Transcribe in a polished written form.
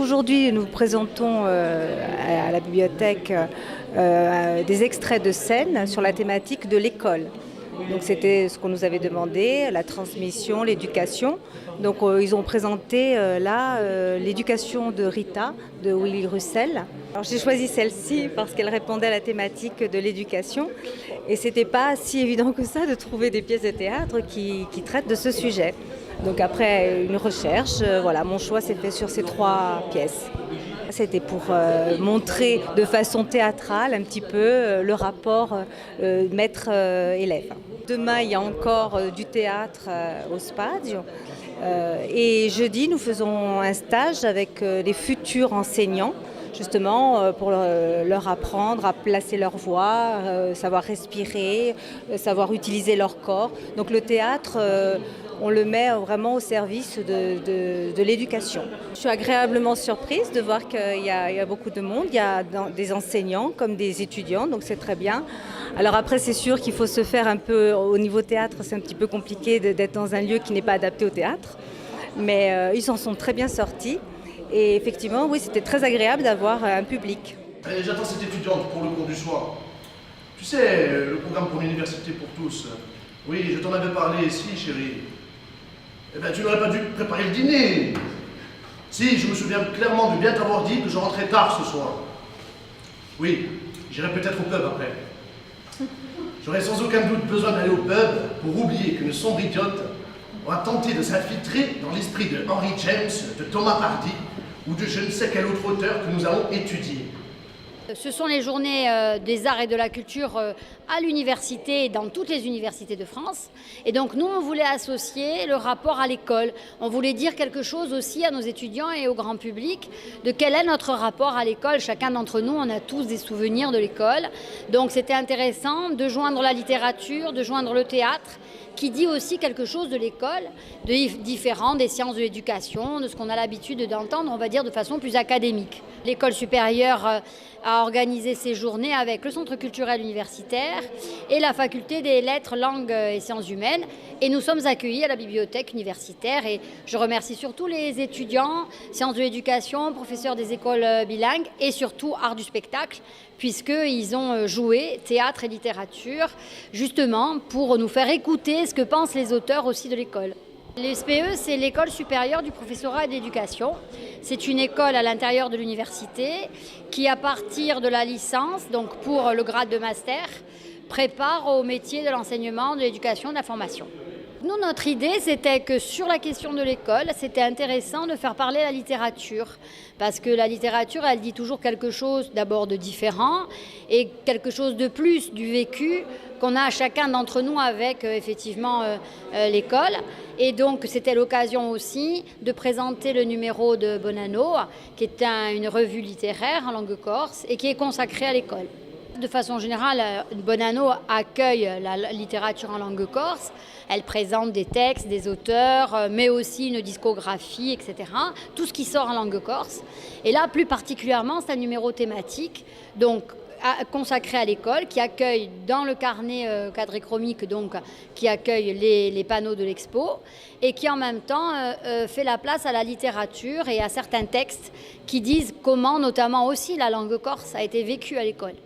Aujourd'hui, nous présentons à la bibliothèque des extraits de scènes sur la thématique de l'école. Donc c'était ce qu'on nous avait demandé, la transmission, l'éducation. Donc ils ont présenté l'éducation de Rita, de Willy Russell. Alors j'ai choisi celle-ci parce qu'elle répondait à la thématique de l'éducation. Et c'était pas si évident que ça de trouver des pièces de théâtre qui traitent de ce sujet. Donc après une recherche, voilà, mon choix s'est fait sur ces 3 pièces. C'était pour montrer de façon théâtrale un petit peu le rapport maître-élève. Demain, il y a encore du théâtre au Spadio. Et jeudi, nous faisons un stage avec les futurs enseignants, justement pour leur apprendre à placer leur voix, savoir respirer, savoir utiliser leur corps. Donc le théâtre, on le met vraiment au service de l'éducation. Je suis agréablement surprise de voir qu'il y a beaucoup de monde. Il y a des enseignants comme des étudiants, donc c'est très bien. Alors après, c'est sûr qu'il faut se faire un peu, au niveau théâtre, c'est un petit peu compliqué d'être dans un lieu qui n'est pas adapté au théâtre. Mais ils s'en sont très bien sortis. Et effectivement, oui, c'était très agréable d'avoir un public. J'attends cette étudiante pour le cours du soir. Tu sais, le programme pour l'université pour tous. Oui, je t'en avais parlé ici, chérie. Eh bien, tu n'aurais pas dû préparer le dîner. Si, je me souviens clairement de bien t'avoir dit que je rentrais tard ce soir. Oui, j'irai peut-être au pub après. J'aurais sans aucun doute besoin d'aller au pub pour oublier qu'une sombre idiote aura tenté de s'infiltrer dans l'esprit de Henry James, de Thomas Hardy ou de je ne sais quel autre auteur que nous allons étudier. Ce sont les journées des arts et de la culture à l'université et dans toutes les universités de France. Et donc nous, on voulait associer le rapport à l'école. On voulait dire quelque chose aussi à nos étudiants et au grand public de quel est notre rapport à l'école. Chacun d'entre nous, on a tous des souvenirs de l'école. Donc c'était intéressant de joindre la littérature, de joindre le théâtre, qui dit aussi quelque chose de l'école, différent des sciences de l'éducation, de ce qu'on a l'habitude d'entendre, on va dire, de façon plus académique. L'école supérieure a organisé ces journées avec le Centre culturel universitaire et la faculté des lettres, langues et sciences humaines. Et nous sommes accueillis à la bibliothèque universitaire. Et je remercie surtout les étudiants, sciences de l'éducation, professeurs des écoles bilingues et surtout art du spectacle, puisqu'ils ont joué théâtre et littérature, justement pour nous faire écouter ce que pensent les auteurs aussi de l'école. L'ESPE, c'est l'école supérieure du professorat et de l'éducation. C'est une école à l'intérieur de l'université qui, à partir de la licence, donc pour le grade de master, prépare au métier de l'enseignement, de l'éducation, de la formation. Nous, notre idée, c'était que sur la question de l'école, c'était intéressant de faire parler la littérature. Parce que la littérature, elle dit toujours quelque chose d'abord de différent et quelque chose de plus du vécu qu'on a chacun d'entre nous avec effectivement l'école. Et donc, c'était l'occasion aussi de présenter le numéro de Bonanno, qui est une revue littéraire en langue corse et qui est consacrée à l'école. De façon générale, Bonanno accueille la littérature en langue corse. Elle présente des textes, des auteurs, mais aussi une discographie, etc. Tout ce qui sort en langue corse. Et là, plus particulièrement, c'est un numéro thématique, donc consacré à l'école, qui accueille dans le carnet quadrichromique, donc qui accueille les panneaux de l'expo, et qui en même temps fait la place à la littérature et à certains textes qui disent comment, notamment aussi, la langue corse a été vécue à l'école.